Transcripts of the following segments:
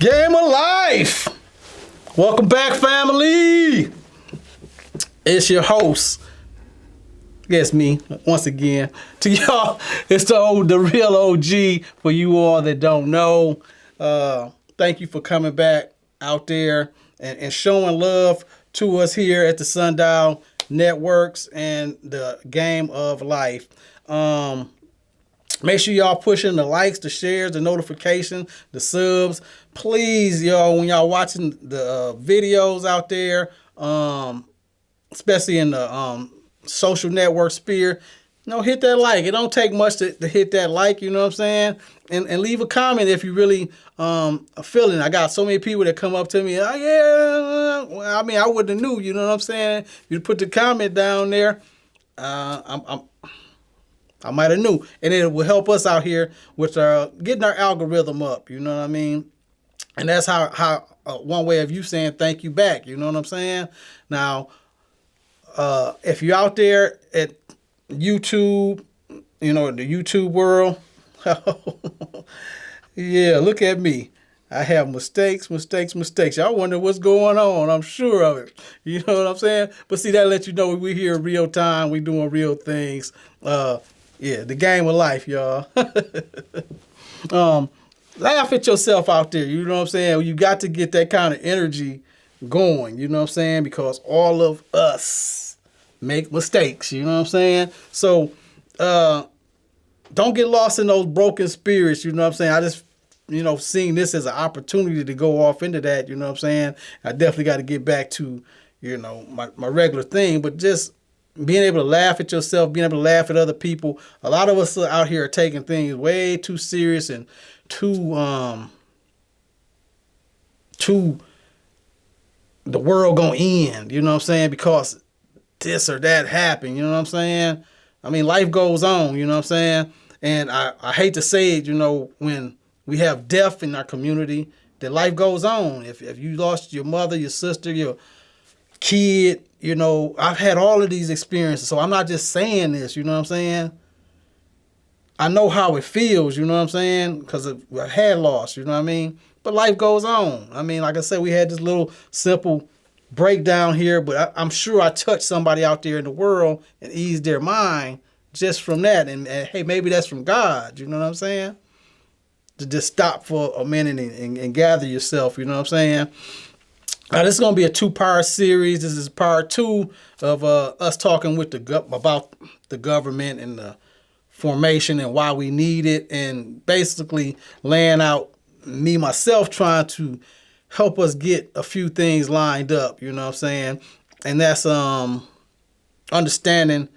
Game of life. Welcome back, family. It's your host. Yes, me once again. To y'all, it's the real OG. For you all that don't know, thank you for coming back out there and showing love to us here at the Sundial Networks and the Game of Life. Make sure y'all pushing the likes, the shares, the notifications, the subs. Please, y'all, when y'all watching the videos out there, especially in the social network sphere, hit that like. It don't take much to hit that like, you know what I'm saying? And leave a comment if you really are feeling it. I got so many people that come up to me, oh, yeah, well, I mean, I wouldn't have knew, you know what I'm saying? You put the comment down there, I might have knew, and it will help us out here with getting our algorithm up. You know what I mean? And that's how one way of you saying thank you back. You know what I'm saying? Now, if you're out there at YouTube, the YouTube world, yeah, look at me. I have mistakes. Y'all wonder what's going on. I'm sure of it. You know what I'm saying? But see, that lets you know we're here in real time. We doing real things. Yeah, the game of life, y'all. Laugh at yourself out there. You know what I'm saying? You got to get that kind of energy going. You know what I'm saying? Because all of us make mistakes. You know what I'm saying? So don't get lost in those broken spirits. You know what I'm saying? I just, seeing this as an opportunity to go off into that. You know what I'm saying? I definitely got to get back to, my regular thing. But just being able to laugh at yourself, being able to laugh at other people. A lot of us out here are taking things way too serious and too the world gonna end, you know what I'm saying? Because this or that happened, you know what I'm saying? I mean, life goes on, you know what I'm saying? And I hate to say it, when we have death in our community, that life goes on. If you lost your mother, your sister, your kid, I've had all of these experiences, so I'm not just saying this, you know what I'm saying? I know how it feels, you know what I'm saying? Because I had lost, you know what I mean? But life goes on. I mean, like I said, we had this little simple breakdown here, but I'm sure I touched somebody out there in the world and eased their mind just from that. And hey, maybe that's from God, you know what I'm saying? To just stop for a minute and gather yourself, you know what I'm saying? Now, this is going to be a 2-part series. This is part 2 of us talking with about the government and the formation and why we need it, and basically laying out myself trying to help us get a few things lined up, you know what I'm saying? And that's understanding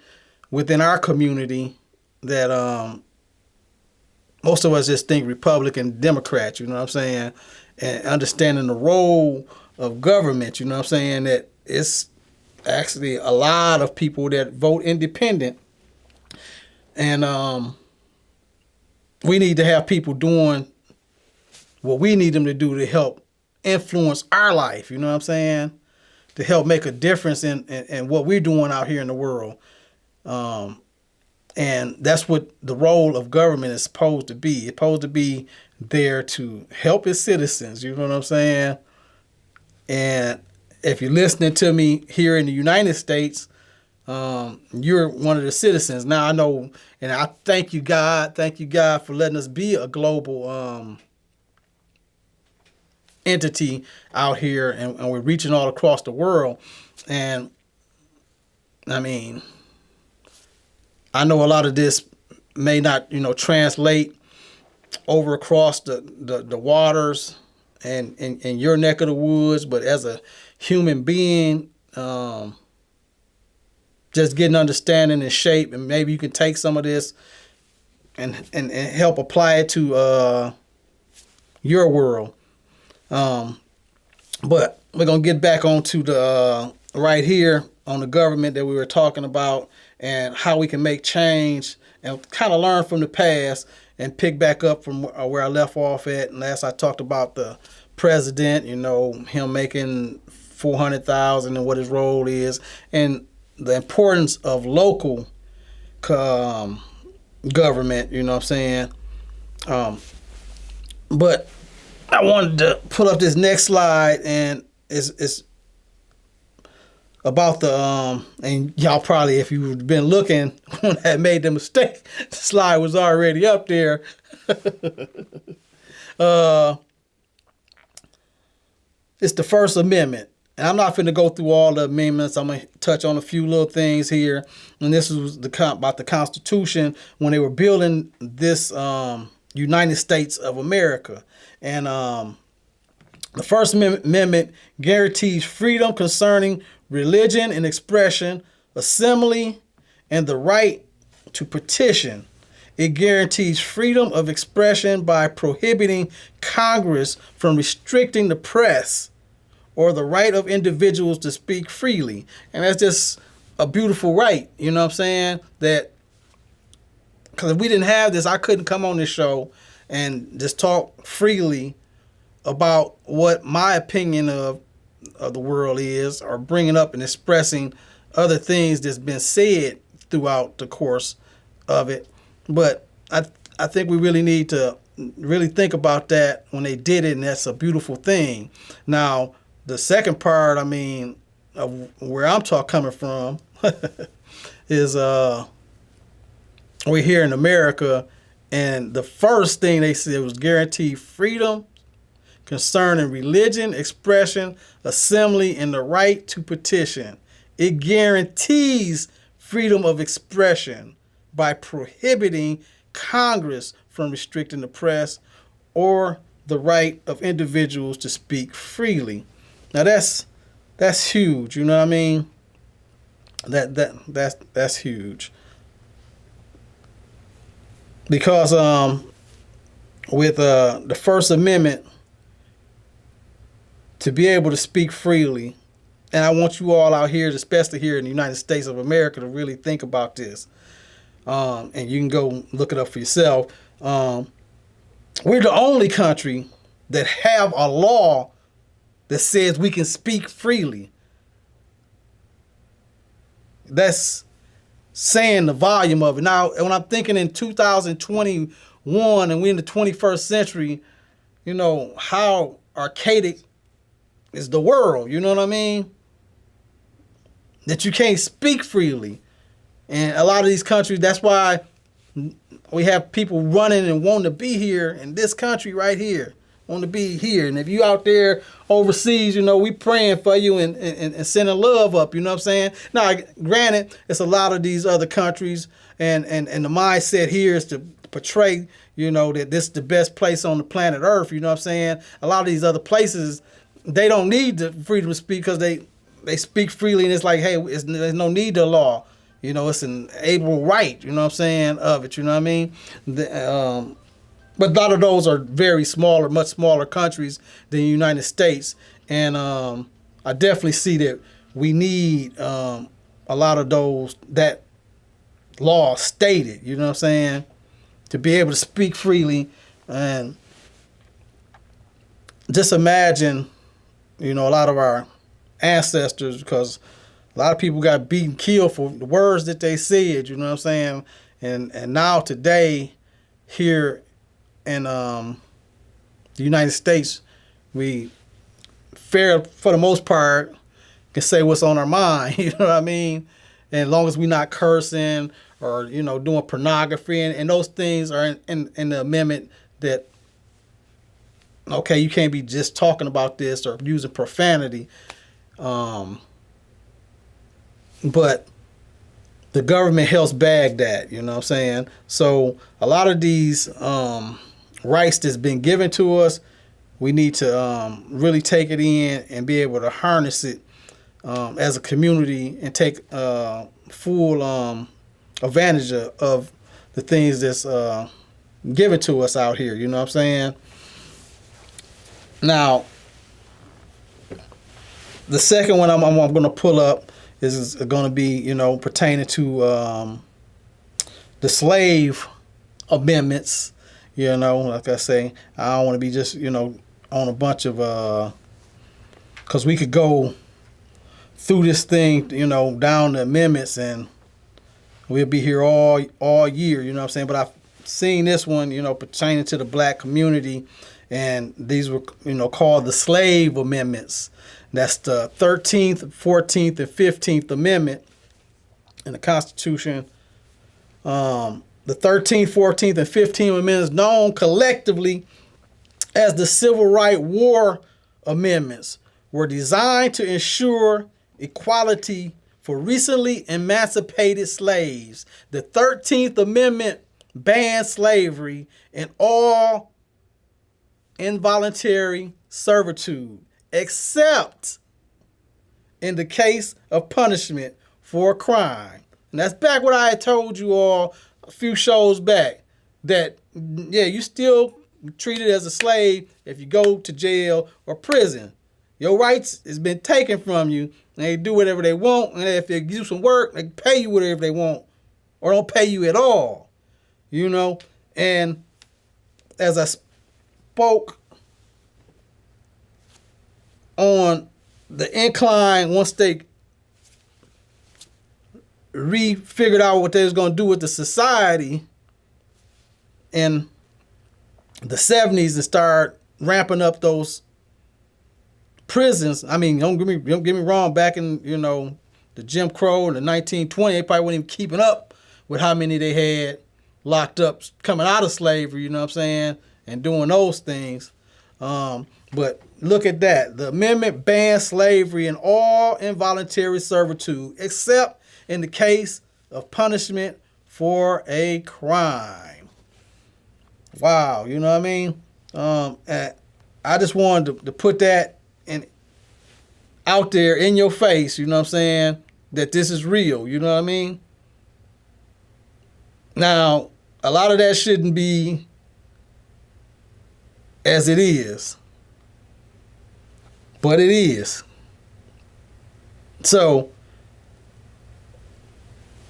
within our community that most of us just think Republican, Democrats, you know what I'm saying? And understanding the role of government, you know what I'm saying, that it's actually a lot of people that vote independent. And we need to have people doing what we need them to do to help influence our life, you know what I'm saying, to help make a difference in what we're doing out here in the world. And that's what the role of government is supposed to be. It's supposed to be there to help its citizens, you know what I'm saying? And if you're listening to me here in the United States, you're one of the citizens. Now I know, and I thank you, God for letting us be a global entity out here, and we're reaching all across the world. And I mean, I know a lot of this may not, translate over across the waters and in your neck of the woods, but as a human being, just getting understanding and shape, and maybe you can take some of this and help apply it to your world. But we're gonna get back onto the right here on the government that we were talking about and how we can make change and kind of learn from the past and pick back up from where I left off at. And last I talked about the president, him making $400,000 and what his role is, and the importance of local government, you know what I'm saying? But I wanted to pull up this next slide, and it's about the and y'all probably, if you've been looking, had made the mistake. The slide was already up there. It's the First Amendment. And I'm not finna go through all the amendments. I'm gonna touch on a few little things here. And this was about the Constitution when they were building this United States of America. And the First Amendment guarantees freedom concerning religion and expression, assembly, and the right to petition. It guarantees freedom of expression by prohibiting Congress from restricting the press or the right of individuals to speak freely. And that's just a beautiful right, you know what I'm saying? That, because if we didn't have this, I couldn't come on this show and just talk freely about what my opinion of the world is, or bringing up and expressing other things that's been said throughout the course of it. But I think we really need to really think about that when they did it, and that's a beautiful thing. Now, the second part, I mean, of where I'm coming from is we're here in America, and the first thing they said was guaranteed freedom concerning religion, expression, assembly, and the right to petition. It guarantees freedom of expression by prohibiting Congress from restricting the press or the right of individuals to speak freely. Now that's huge, you know what I mean? That's huge. Because with the First Amendment, to be able to speak freely, and I want you all out here, especially here in the United States of America, to really think about this. And you can go look it up for yourself. We're the only country that have a law that says we can speak freely. That's saying the volume of it. Now, when I'm thinking in 2021 and we're in the 21st century, you know, how archaic is the world, you know what I mean? That you can't speak freely. And a lot of these countries, that's why we have people running and wanting to be here in this country right here, want to be here. And if you out there overseas, you know, we praying for you and sending love up, you know what I'm saying? Now, granted, it's a lot of these other countries, and the mindset here is to portray, you know, that this is the best place on the planet Earth, you know what I'm saying? A lot of these other places, they don't need the freedom to speak because they speak freely, and it's like, hey, there's no need to law. You know, it's an able right, you know what I'm saying, of it, you know what I mean? But a lot of those are very smaller, much smaller countries than the United States. And I definitely see that we need a lot of those, that law stated, you know what I'm saying, to be able to speak freely. And just imagine, you know, a lot of our ancestors, because a lot of people got beaten, killed for the words that they said, you know what I'm saying? And now today, here in the United States, we for the most part, can say what's on our mind, you know what I mean? And as long as we're not cursing or, you know, doing pornography, and those things are in the amendment that, okay, you can't be just talking about this or using profanity. But the government helps bag that, you know what I'm saying? So a lot of these rights that's been given to us, we need to really take it in and be able to harness it as a community and take full advantage of the things that's given to us out here, you know what I'm saying? Now, the second one I'm going to pull up is going to be, you know, pertaining to the slave amendments. You know, like I say, I don't want to be just, you know, on a bunch of, because we could go through this thing, you know, down the amendments, and we'll be here all year, you know what I'm saying? But I've seen this one, you know, pertaining to the black community, And these were, called the Slave Amendments. That's the 13th, 14th, and 15th Amendment in the Constitution. The 13th, 14th, and 15th Amendments, known collectively as the Civil Rights War Amendments, were designed to ensure equality for recently emancipated slaves. The 13th Amendment banned slavery and all involuntary servitude, except in the case of punishment for a crime. And that's back what I had told you all a few shows back, that, you still treated as a slave if you go to jail or prison. Your rights has been taken from you, and they do whatever they want, and if they do some work, they pay you whatever they want, or don't pay you at all. And as I spoke on the incline, once they figured out what they was going to do with the society in the 70s and start ramping up those prisons. I mean, don't get me wrong, back in, the Jim Crow in the 1920s, they probably weren't even keeping up with how many they had locked up coming out of slavery, you know what I'm saying, and doing those things. But look at that. The amendment bans slavery and all involuntary servitude, except in the case of punishment for a crime. Wow, you know what I mean? I just wanted to put that out there in your face, you know what I'm saying, that this is real, you know what I mean? Now, a lot of that shouldn't be as it is, but it is. So,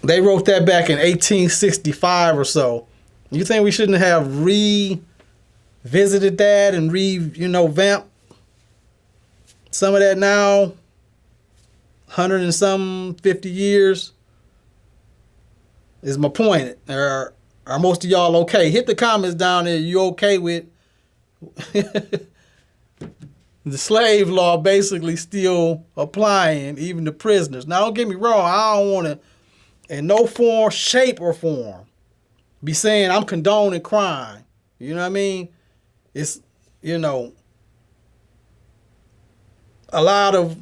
they wrote that back in 1865 or so. You think we shouldn't have revisited that and vamped some of that now? 100 and some 50 years is my point. Are most of y'all okay? Hit the comments down there. You okay with the slave law basically still applying even to prisoners? Now, don't get me wrong. I don't want to, in no form, shape, or form, be saying I'm condoning crime. You know what I mean? It's, a lot of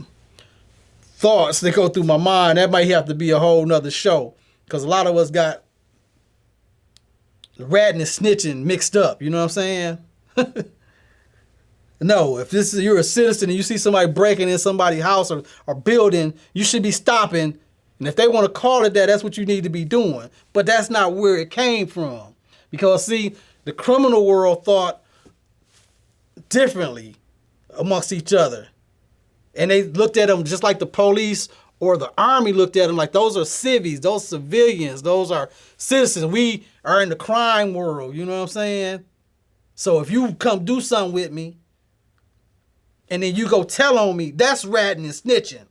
thoughts that go through my mind. That might have to be a whole nother show, because a lot of us got ratting and snitching mixed up. You know what I'm saying? No, if you're a citizen and you see somebody breaking in somebody's house or building, you should be stopping. And if they want to call it that, that's what you need to be doing. But that's not where it came from. Because, see, the criminal world thought differently amongst each other. And they looked at them just like the police or the army looked at them like those are civvies, those civilians, those are citizens. We are in the crime world, you know what I'm saying? So if you come do something with me and then you go tell on me, that's ratting and snitching.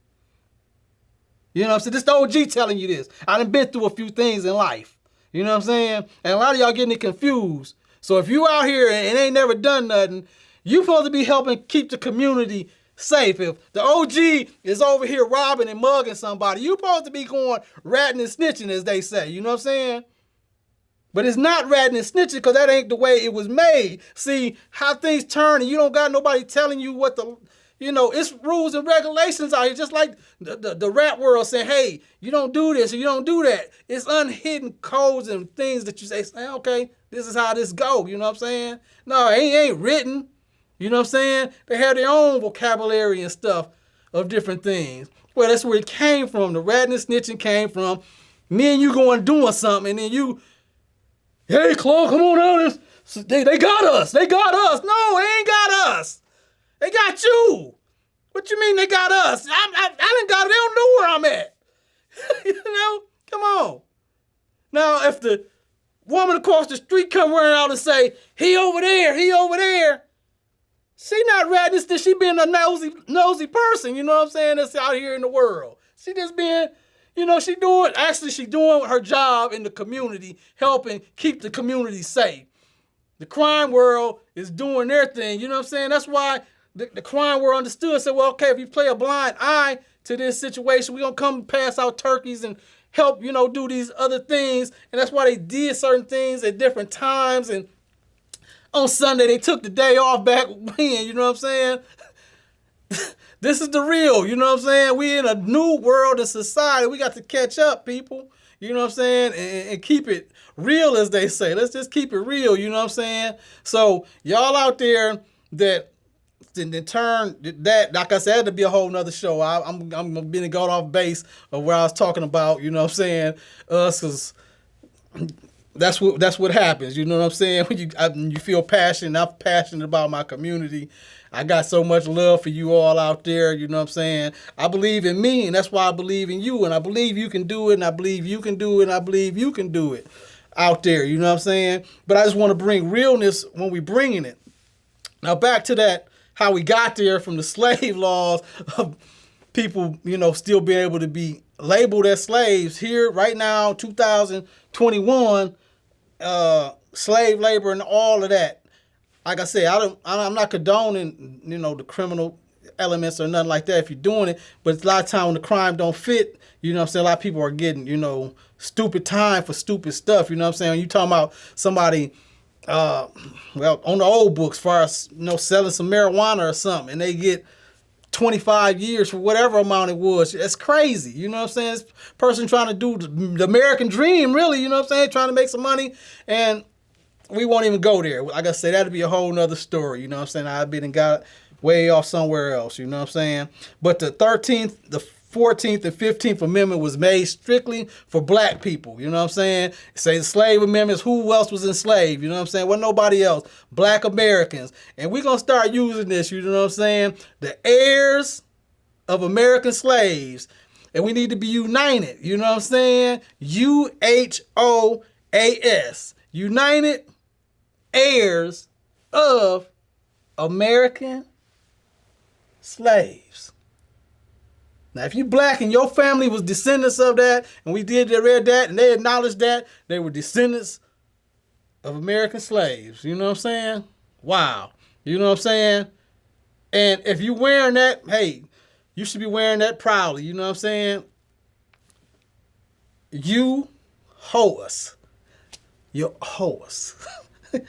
You know what I'm saying? This the OG telling you this. I done been through a few things in life. You know what I'm saying? And a lot of y'all getting it confused. So if you out here and ain't never done nothing, you supposed to be helping keep the community safe. If the OG is over here robbing and mugging somebody, you supposed to be going ratting and snitching, as they say. You know what I'm saying? But it's not ratting and snitching, because that ain't the way it was made. See how things turn, and you don't got nobody telling you what the... it's rules and regulations out here, just like the rap world saying, hey, you don't do this or you don't do that. It's unhidden codes and things that you say, okay, this is how this go. You know what I'm saying? No, it ain't written. You know what I'm saying? They have their own vocabulary and stuff of different things. Well, that's where it came from. The ratting and snitching came from me and you going doing something, and then you, hey, Claude, come on out. They got us. They got us. No, they ain't got us. They got you. What you mean they got us? I done got it. They don't know where I'm at. Come on. Now, if the woman across the street come running out and say, he over there, she not ratting this, she being a nosy person, you know what I'm saying, that's out here in the world. She just being, she doing her job in the community, helping keep the community safe. The crime world is doing their thing. You know what I'm saying? That's why the crime were understood. Said, well, okay, if you play a blind eye to this situation, we're going to come pass out turkeys and help, do these other things. And that's why they did certain things at different times. And on Sunday, they took the day off back when, you know what I'm saying? This is the real, you know what I'm saying? We in a new world of society. We got to catch up, people. You know what I'm saying? And keep it real, as they say. Let's just keep it real, you know what I'm saying? So y'all out there that then turn that, like I said, that'd be a whole nother show. I'm being going off base of where I was talking about, you know what I'm saying? Us, because that's what happens, you know what I'm saying? When you feel passionate, I'm passionate about my community. I got so much love for you all out there, you know what I'm saying? I believe in me, and that's why I believe in you, and I believe you can do it, and I believe you can do it, and I believe you can do it out there, you know what I'm saying? But I just want to bring realness when we bringing it. Now back to that, how we got there from the slave laws of people, still being able to be labeled as slaves here right now, 2021, slave labor and all of that. Like I said, I'm not condoning, the criminal elements or nothing like that if you're doing it, but it's a lot of time when the crime don't fit, you know what I'm saying? A lot of people are getting, stupid time for stupid stuff, you know what I'm saying? When you talking about somebody, on the old books, as far as, selling some marijuana or something, and they get 25 years for whatever amount it was. It's crazy, you know what I'm saying? This person trying to do the American dream, really, you know what I'm saying? Trying to make some money, and we won't even go there. Like I said, that'd be a whole nother story. You know what I'm saying? I've been and got way off somewhere else. You know what I'm saying? But the 13th, the 14th, and 15th Amendment was made strictly for black people. You know what I'm saying? Say the slave amendments, who else was enslaved? You know what I'm saying? Well, nobody else. Black Americans. And we're going to start using this, you know what I'm saying? The heirs of American slaves. And we need to be united. You know what I'm saying? UHOAS. United heirs of American slaves. Now, if you black and your family was descendants of that, and they read that, and they acknowledged that, they were descendants of American slaves. You know what I'm saying? Wow. You know what I'm saying? And if you wearing that, hey, you should be wearing that proudly. You know what I'm saying? You hoe us. You hoe us.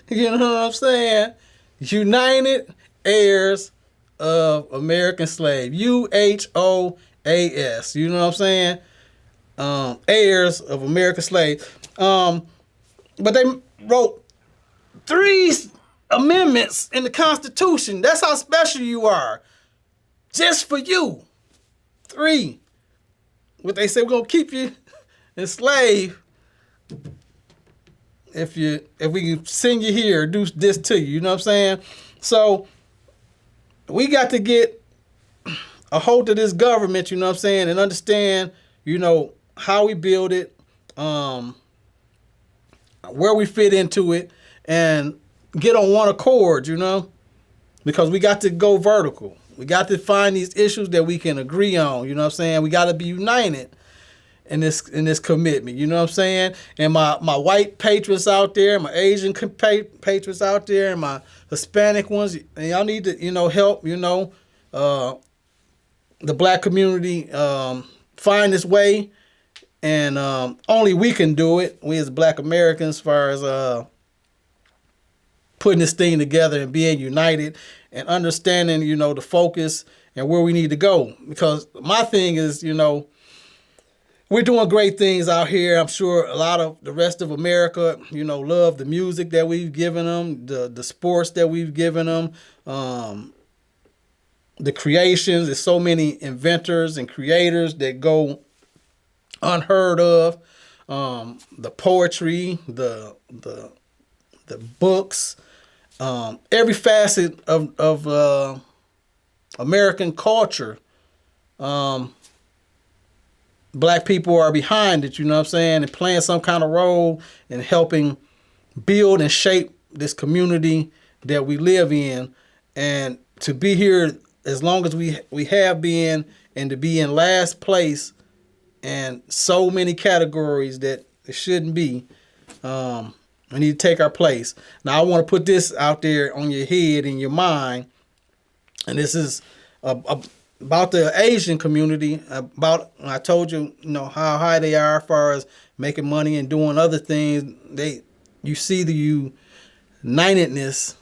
You know what I'm saying? United heirs of American slave. UHOAS. You know what I'm saying? Heirs of American slave. But they wrote 3 amendments in the Constitution. That's how special you are. Just for you. 3. What they say, we're gonna keep you enslaved if we can send you here, do this to you. You know what I'm saying? So we got to get a hold of this government, you know what I'm saying, and understand, how we build it, where we fit into it, and get on one accord, because we got to go vertical. We got to find these issues that we can agree on, you know what I'm saying? We got to be united in this commitment, you know what I'm saying? And my white patriots out there, my Asian patriots out there, and my Hispanic ones, and y'all need to, help, the black community find this way. And only we can do it, we as black Americans, as far as putting this thing together and being united and understanding, the focus and where we need to go. Because my thing is, we're doing great things out here. I'm sure a lot of the rest of America, love the music that we've given them, the sports that we've given them, the creations. There's so many inventors and creators that go unheard of. The poetry, the books, every facet of American culture. Black people are behind it, you know what I'm saying, and playing some kind of role in helping build and shape this community that we live in. And to be here as long as we have been, and to be in last place in so many categories that it shouldn't be. I'm We need to take our place. Now, I want to put this out there on your head and your mind, and this is about the Asian community. About, I told you, how high they are as far as making money and doing other things. You see the unitedness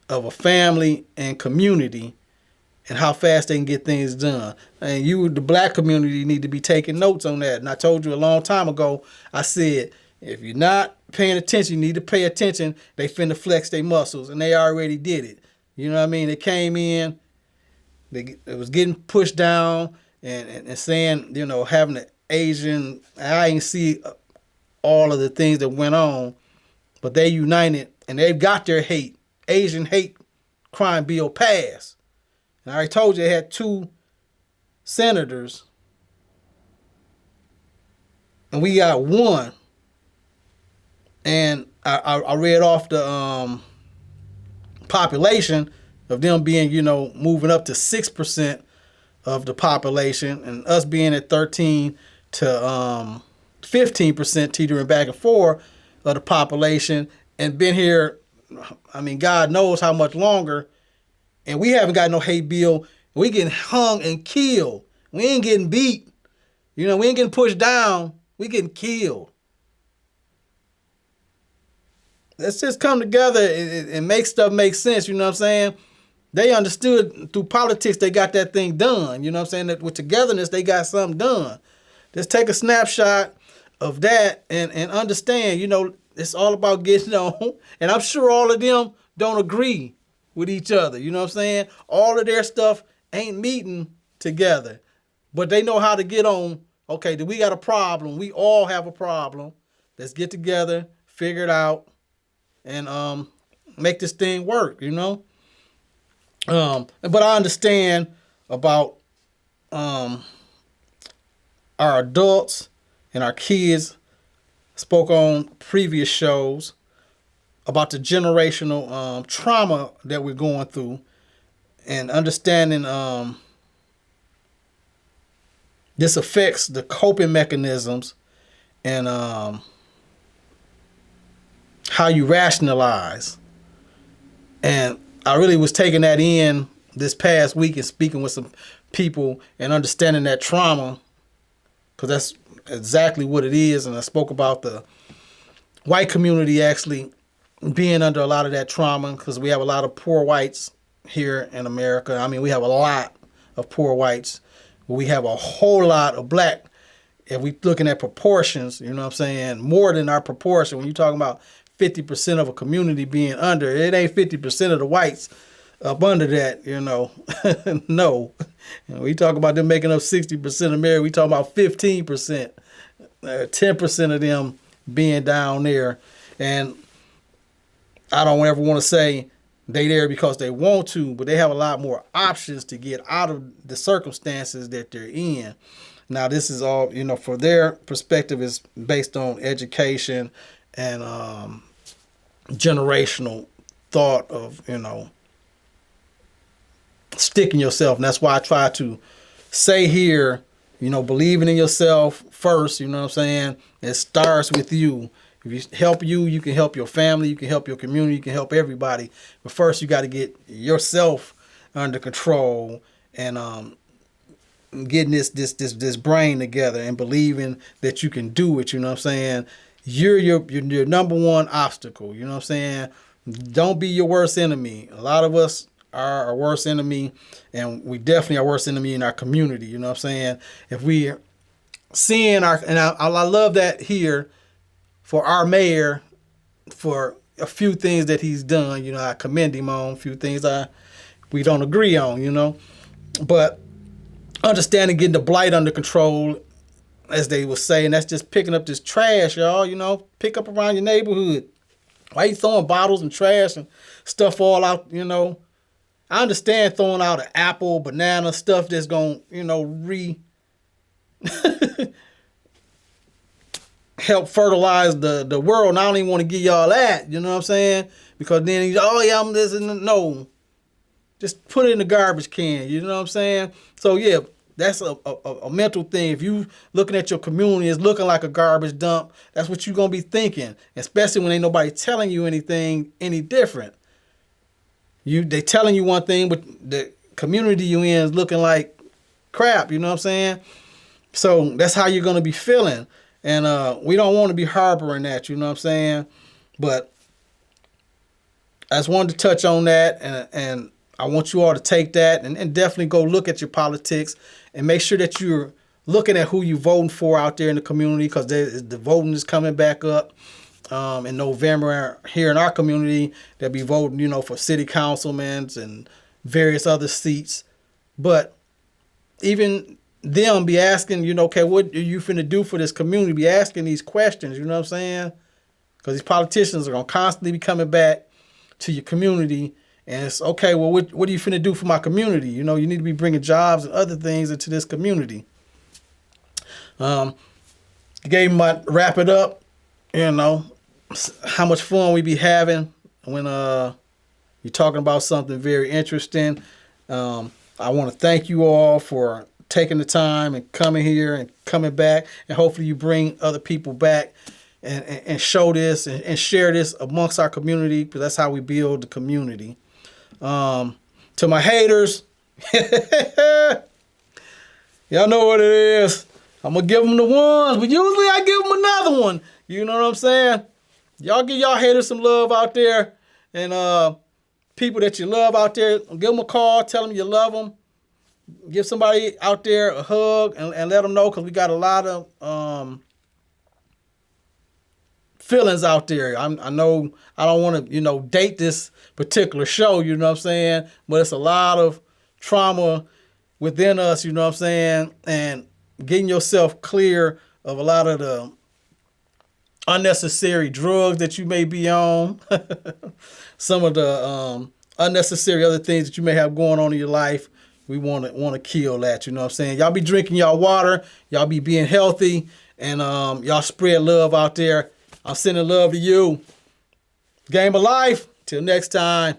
of a family and community, and how fast they can get things done. And the black community, need to be taking notes on that. And I told you a long time ago, I said, if you're not paying attention, you need to pay attention. They finna flex their muscles, and they already did it. You know what I mean? They came in, it was getting pushed down, and saying, having an Asian, I didn't see all of the things that went on, but they united, and they've got their Asian hate crime bill passed. And I already told you they had 2 senators, and we got 1. And I read off the population of them being, moving up to 6% of the population, and us being at 13 to 15%, teetering back and forth of the population, and been here, God knows how much longer. And we haven't got no hate bill. We getting hung and killed. We ain't getting beat. We ain't getting pushed down. We getting killed. Let's just come together and make stuff make sense. You know what I'm saying? They understood through politics, they got that thing done. You know what I'm saying? That with togetherness, they got something done. Just take a snapshot of that and understand, it's all about getting on. And I'm sure all of them don't agree with each other. You know what I'm saying? All of their stuff ain't meeting together, but they know how to get on. Okay, we got a problem. We all have a problem. Let's get together, figure it out, and make this thing work, But I understand about our adults and our kids. Spoke on previous shows about the generational trauma that we're going through, and understanding this affects the coping mechanisms and how you rationalize. And I really was taking that in this past week and speaking with some people and understanding that trauma, because that's exactly what it is. And I spoke about the white community actually being under a lot of that trauma, because we have a lot of poor whites here in America. We have a lot of poor whites. We have a whole lot of black. If we looking at proportions, more than our proportion. When you're talking about 50% of a community being under, it ain't 50% of the whites up under that, No. We talk about them making up 60% of America. We talk about 15%, 10% of them being down there. And I don't ever want to say they there because they want to, but they have a lot more options to get out of the circumstances that they're in. Now, this is all, for their perspective, is based on education and generational thought of, sticking yourself. And that's why I try to say here, believing in yourself first, it starts with you. If you help you can help your family, you can help your community, you can help everybody. But first, you got to get yourself under control and getting this brain together and believing that you can do it. You're your number one obstacle. Don't be your worst enemy. A lot of us are our worst enemy, and we definitely are worst enemy in our community. If we seeing I love that here for our mayor, for a few things that he's done. I commend him on a few things we don't agree on, but understanding getting the blight under control, as they were saying, that's just picking up this trash, y'all, pick up around your neighborhood. Why you throwing bottles and trash and stuff all out, I understand throwing out an apple, banana, stuff that's going to, help fertilize the world. And I don't even want to give y'all that, because then I'm this and no. Just put it in the garbage can, So yeah, That's a mental thing. If you looking at your community, it's looking like a garbage dump, that's what you're going to be thinking, especially when ain't nobody telling you anything any different. They telling you one thing, but the community you in is looking like crap, you know what I'm saying? So that's how you're going to be feeling. And we don't want to be harboring that, you know what I'm saying? But I just wanted to touch on that, and I want you all to take that and definitely go look at your politics and make sure that you're looking at who you're voting for out there in the community, because the voting is coming back up in November here in our community. They'll be voting, you know, for city councilmen and various other seats. But even them be asking, you know, okay, what are you finna do for this community? Be asking these questions, you know what I'm saying? Because these politicians are going to constantly be coming back to your community. And it's, okay, well, what are you finna do for my community? You know, you need to be bringing jobs and other things into this community. Game might wrap it up, you know, how much fun we be having when you're talking about something very interesting. I want to thank you all for taking the time and coming here and coming back. And hopefully you bring other people back and show this and share this amongst our community, because that's how we build the community. To my haters, y'all know what it is. I'm going to give them the ones, but usually I give them another one. You know what I'm saying? Y'all give y'all haters some love out there. And people that you love out there, give them a call. Tell them you love them. Give somebody out there a hug and let them know, because we got a lot of feelings out there. I know I don't want to, you know, date this particular show, you know what I'm saying? But it's a lot of trauma within us, you know what I'm saying? And getting yourself clear of a lot of the unnecessary drugs that you may be on, some of the unnecessary other things that you may have going on in your life. We want to kill that, you know what I'm saying? Y'all be drinking y'all water, y'all be being healthy, and y'all spread love out there. I'm sending love to you. Game of life. Till next time.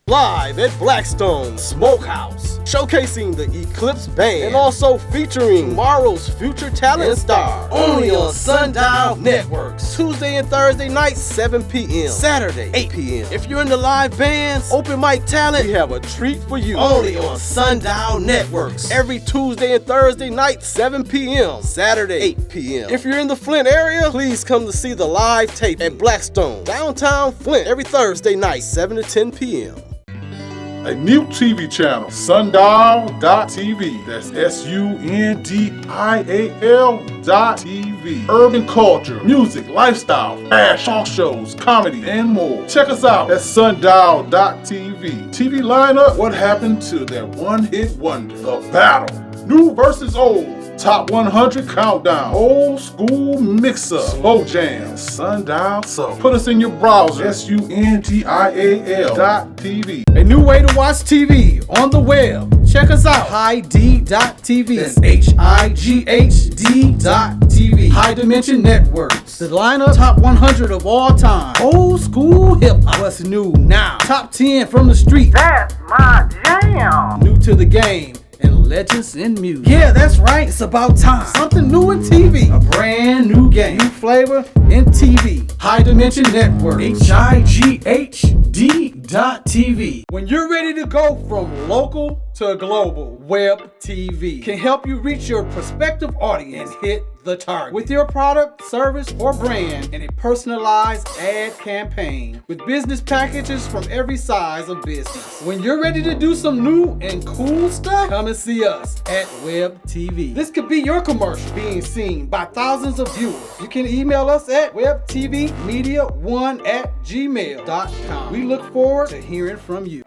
Live at Blackstone Smokehouse, showcasing the Eclipse Band and also featuring tomorrow's future talent and star, only on Sundial Networks. Tuesday and Thursday nights, 7 p.m. Saturday, 8 p.m. If you're in the live bands, open mic talent, we have a treat for you. Only on Sundial Networks. Every Tuesday and Thursday night, 7 p.m. Saturday, 8 p.m. If you're in the Flint area, please come to see the live tape at Blackstone, downtown Flint, every Thursday night, 7 to 10 p.m. A new TV channel, Sundial.tv. That's SUNDIAL.tv. Urban culture, music, lifestyle, fashion, talk shows, comedy, and more. Check us out at Sundial.tv. TV lineup, what happened to that one-hit wonder? The Battle. New versus old. Top 100 countdown, old school mix-up, slow jam, Sundial. So put us in your browser, SUNDIAL.tv. A new way to watch TV on the web. Check us out, HighD.tv. That's HIGHD.tv. High Dimension Networks. The lineup, top 100 of all time. Old school hip-hop. What's new now? Top 10 from the street. That's my jam. New to the game. And legends in music. Yeah, that's right. It's about time. Something new in TV. A brand new game. New flavor in TV. High Dimension Network. HIGHD.tv. When you're ready to go from local to global, Web TV can help you reach your prospective audience and hit the target with your product, service, or brand in a personalized ad campaign with business packages from every size of business. When you're ready to do some new and cool stuff, come and see us at Web TV. This could be your commercial being seen by thousands of viewers. You can email us at webtvmedia1@gmail.com. We look forward to hearing from you.